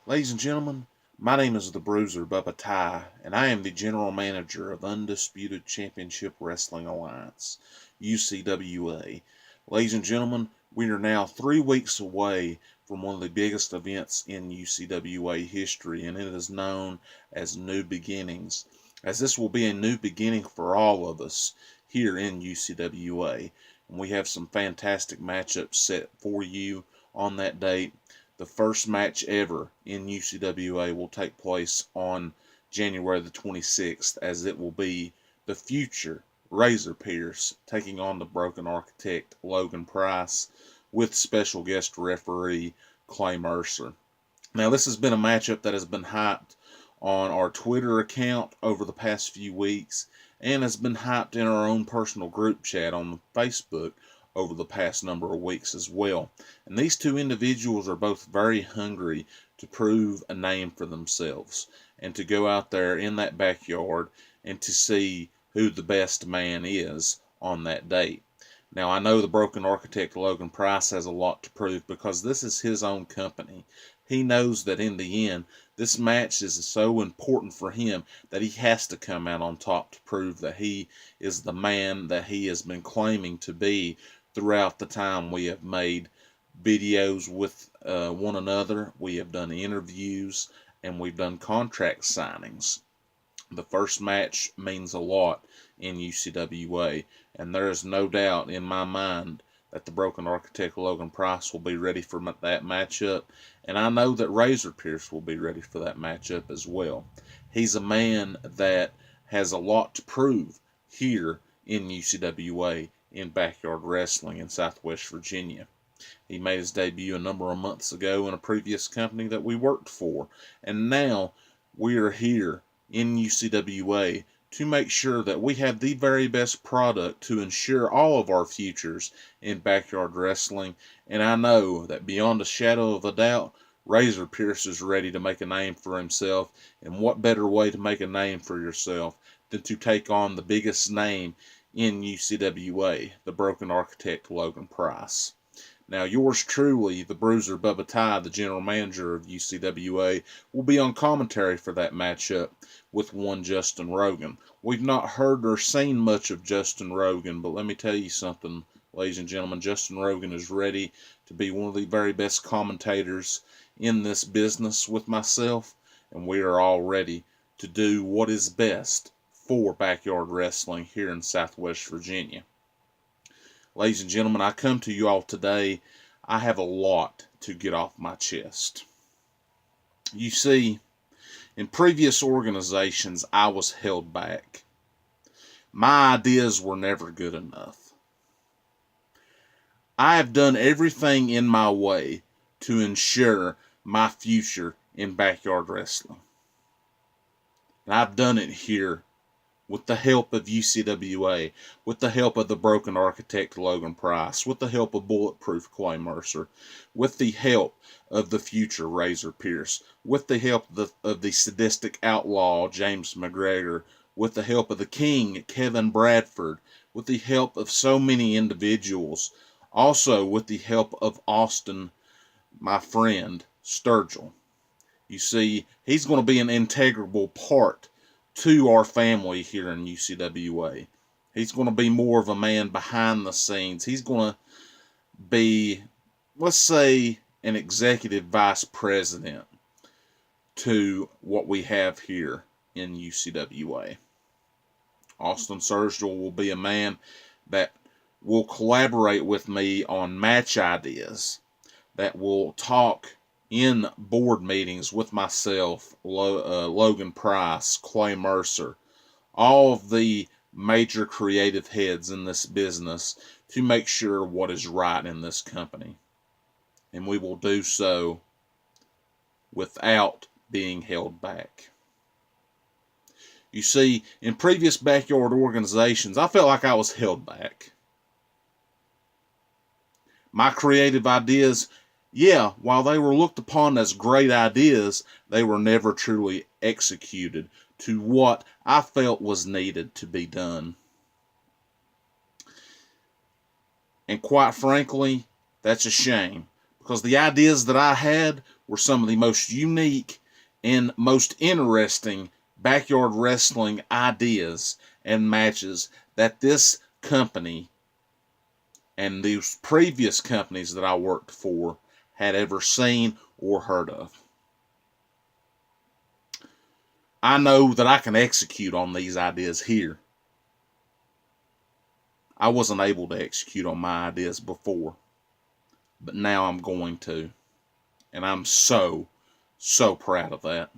Ladies and gentlemen, my name is the Bruiser Bubba Ty, and I am the General Manager of Undisputed Championship Wrestling Alliance, UCWA. Ladies and gentlemen, we are now 3 weeks away from one of the biggest events in UCWA history, and it is known as New Beginnings, as this will be a new beginning for all of us here in UCWA. And we have some fantastic matchups set for you on that date. The first match ever in UCWA will take place on January the 26th, as it will be the future Razor Pierce taking on the Broken Architect Logan Price with special guest referee Clay Mercer. Now, this has been a matchup that has been hyped on our Twitter account over the past few weeks and has been hyped in our own personal group chat on Facebook over the past number of weeks as well. And these two individuals are both very hungry to prove a name for themselves and to go out there in that backyard and to see who the best man is on that date. Now, I know the Broken Architect Logan Price has a lot to prove because this is his own company. He knows that in the end, this match is so important for him that he has to come out on top to prove that he is the man that he has been claiming to be throughout the time we have made videos with one another. We have done interviews and we've done contract signings. The first match means a lot in UCWA, and there is no doubt in my mind that the Broken Architect Logan Price will be ready for that matchup, and I know that Razor Pierce will be ready for that matchup as well. He's a man that has a lot to prove here in UCWA in backyard wrestling in Southwest Virginia. He made his debut a number of months ago in a previous company that we worked for, and now we are here in UCWA to make sure that we have the very best product to ensure all of our futures in backyard wrestling. And I know that beyond a shadow of a doubt, Razor Pierce is ready to make a name for himself. And what better way to make a name for yourself than to take on the biggest name in UCWA, the Broken Architect Logan Price. Now, yours truly, the Bruiser Bubba Ty, the general manager of UCWA, will be on commentary for that matchup with one Justin Rogan. We've not heard or seen much of Justin Rogan, but let me tell you something, ladies and gentlemen. Justin Rogan is ready to be one of the very best commentators in this business with myself, and we are all ready to do what is best for backyard wrestling here in Southwest Virginia. Ladies and gentlemen, I come to you all today. I have a lot to get off my chest. You see, in previous organizations, I was held back. My ideas were never good enough. I have done everything in my way to ensure my future in backyard wrestling. And I've done it here with the help of UCWA, with the help of the Broken Architect Logan Price, with the help of Bulletproof Clay Mercer, with the help of the future Razor Pierce, with the help of the sadistic outlaw James McGregor, with the help of the King Kevin Bradford, with the help of so many individuals, also with the help of Austin, my friend, Sturgill. You see, he's going to be an integral part to our family here in UCWA. He's going to be more of a man behind the scenes. He's going to be, let's say, an executive vice president to what we have here in UCWA. Austin Sturgill will be a man that will collaborate with me on match ideas, that will talk in board meetings with myself, Logan Price, Clay Mercer, all of the major creative heads in this business to make sure what is right in this company. And we will do so without being held back. You see, in previous backyard organizations, I felt like I was held back. My creative ideas, while they were looked upon as great ideas, they were never truly executed to what I felt was needed to be done. And quite frankly, that's a shame, because the ideas that I had were some of the most unique and most interesting backyard wrestling ideas and matches that this company and these previous companies that I worked for had ever seen or heard of. I know that I can execute on these ideas here. I wasn't able to execute on my ideas before, but now I'm going to. And I'm so proud of that.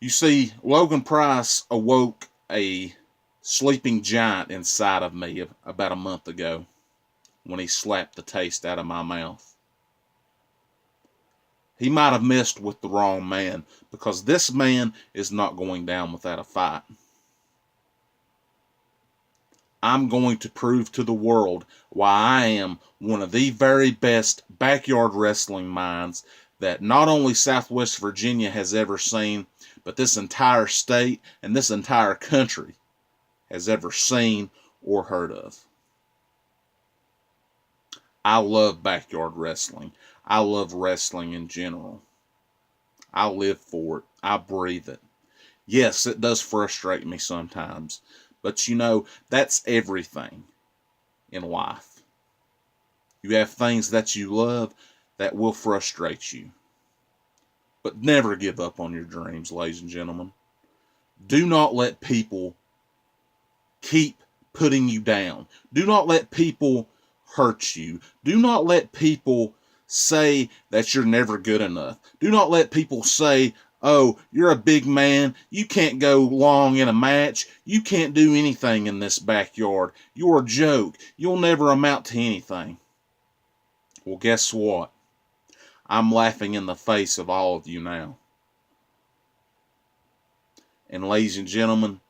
You see, Logan Price awoke a sleeping giant inside of me about a month ago when he slapped the taste out of my mouth. He might have messed with the wrong man, because this man is not going down without a fight. I'm going to prove to the world why I am one of the very best backyard wrestling minds that not only Southwest Virginia has ever seen, but this entire state and this entire country has ever seen or heard of. I love backyard wrestling. I love wrestling in general. I live for it. I breathe it. Yes, it does frustrate me sometimes, but you know, that's everything in life. You have things that you love that will frustrate you. But never give up on your dreams, ladies and gentlemen. Do not let people keep putting you down. Do not let people hurt you. Do not let people say that you're never good enough. Do not let people say, oh, you're a big man. You can't go long in a match. You can't do anything in this backyard. You're a joke. You'll never amount to anything. Well, guess what? I'm laughing in the face of all of you now. And ladies and gentlemen,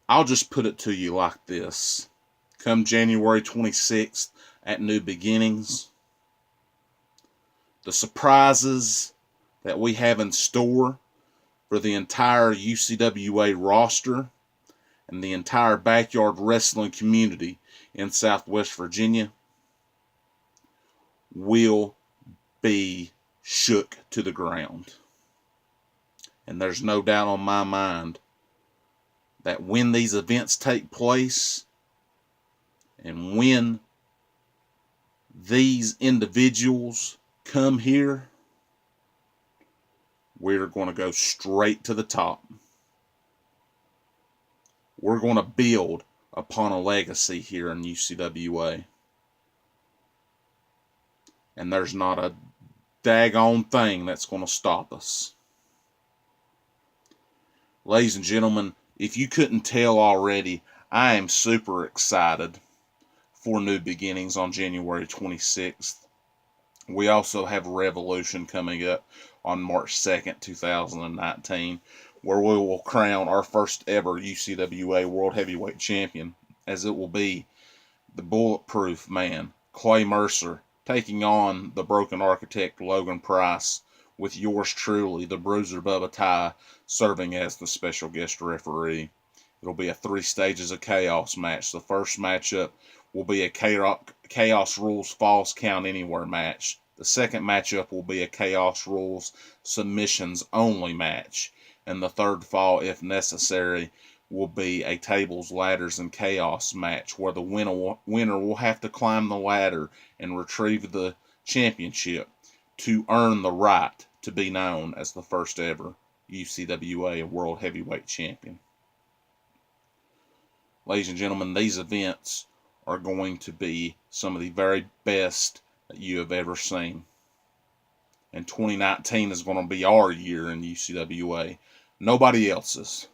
I'll just put it to you like this. Come January 26th at New Beginnings, the surprises that we have in store for the entire UCWA roster and the entire backyard wrestling community in Southwest Virginia will be shook to the ground. And there's no doubt on my mind that when these events take place and when these individuals come here, we're going to go straight to the top. We're going to build upon a legacy here in UCWA. And there's not a daggone thing that's going to stop us. Ladies and gentlemen, if you couldn't tell already, I am super excited for New Beginnings on January 26th. We also have Revolution coming up on March 2nd, 2019, where we will crown our first ever UCWA World Heavyweight Champion, as it will be the Bulletproof Man, Clay Mercer, taking on the Broken Architect, Logan Price, with yours truly, the Bruiser Bubba Ty, serving as the special guest referee. It'll be a 3 stages of chaos match. The first matchup will be a Chaos Rules Falls Count Anywhere match. The second matchup will be a Chaos Rules Submissions Only match. And the third fall, if necessary, will be a Tables, Ladders, and Chaos match, where the winner will have to climb the ladder and retrieve the championship to earn the right to be known as the first ever UCWA World Heavyweight Champion. Ladies and gentlemen, these events are going to be some of the very best that you have ever seen. And 2019 is going to be our year in UCWA. Nobody else's.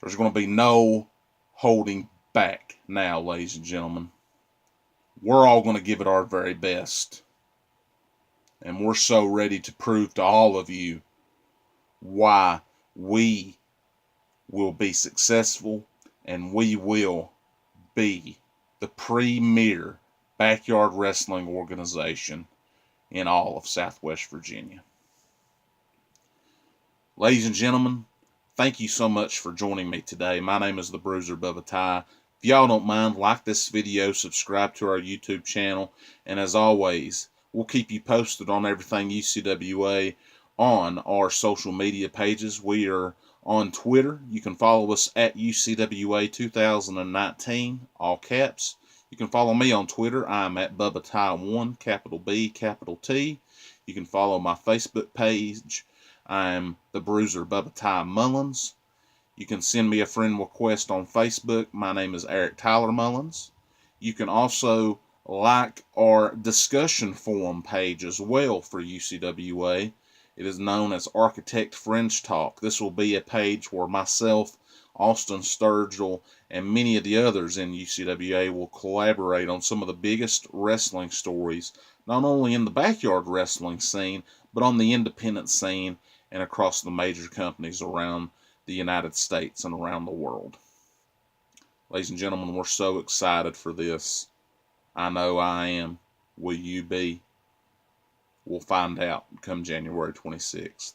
There's going to be no holding back now, ladies and gentlemen. We're all going to give it our very best. And we're so ready to prove to all of you why we will be successful and we will be the premier backyard wrestling organization in all of Southwest Virginia. Ladies and gentlemen, thank you so much for joining me today. My name is the Bruiser Bubba Ty. If y'all don't mind, like this video, subscribe to our YouTube channel, and as always, We'll keep you posted on everything UCWA on our social media pages. We are on Twitter. You can follow us at UCWA 2019, all caps. You can follow me on Twitter. I'm at Bubba Ty1, capital B, capital T. You can follow my Facebook page. I'm the Bruiser Bubba Ty Mullins. You can send me a friend request on Facebook. My name is Eric Tyler Mullins. You can also like our discussion forum page as well for UCWA. It is known as Architect Fringe Talk. This will be a page where myself, Austin Sturgill, and many of the others in UCWA will collaborate on some of the biggest wrestling stories, not only in the backyard wrestling scene, but on the independent scene and across the major companies around the United States and around the world. Ladies and gentlemen, we're so excited for this. I know I am. Will you be? We'll find out come January 26th.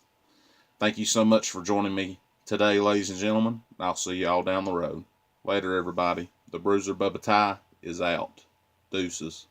Thank you so much for joining me today, ladies and gentlemen. I'll see y'all down the road. Later, everybody. The Bruiser Bubba Ty is out. Deuces.